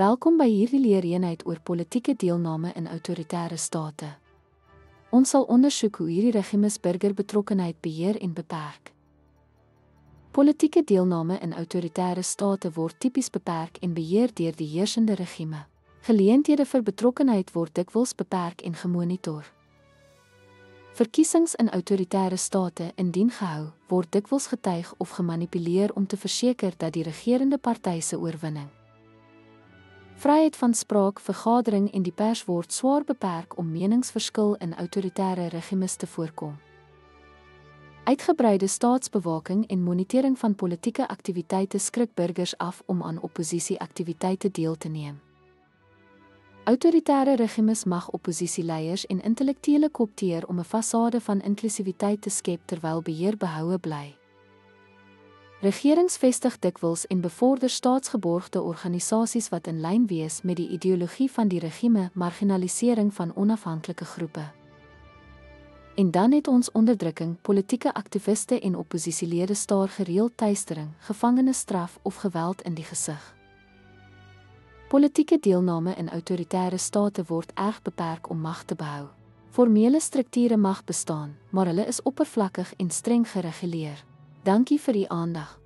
Welkom by hierdie leereenheid oor politieke deelname in autoritaire state. Ons sal ondersoek hoe hierdie regimes burgerbetrokkenheid beheer en beperk. Politieke deelname in autoritaire state word tipies beperk en beheer deur die heersende regime. Geleenthede vir betrokkenheid word dikwels beperk en gemonitor. Verkiesings in autoritaire state indien gehou, word dikwels getuig of gemanipuleer om te verseker dat die regerende party se oorwinning. Vryheid van spraak, vergadering en die pers word swaar beperk om meningsverskil in autoritaire regimes te voorkom. Uitgebreide staatsbewaking en monitering van politieke aktiwiteite skrik burgers af om aan opposisieaktiwiteite deel te neem. Autoritaire regimes mag opposisieleiers en intellektuele koopteer om 'n fasade van inklusiwiteit te skep terwyl beheer behoue bly. Regerings vestig dikwels en bevorder staatsgeborgde organisasies wat in lyn wees met die ideologie van die regime, marginalisering van onafhanklike groepe. En dan het ons onderdrukking, politieke aktiviste en opposisielede staar gereeld teistering, gevangenisstraf of geweld in die gesig. Politieke deelname in autoritaire state word erg beperk om mag te behou. Formele strukture mag bestaan, maar hulle is oppervlakkig en streng gereguleer. Dankie vir die aandag.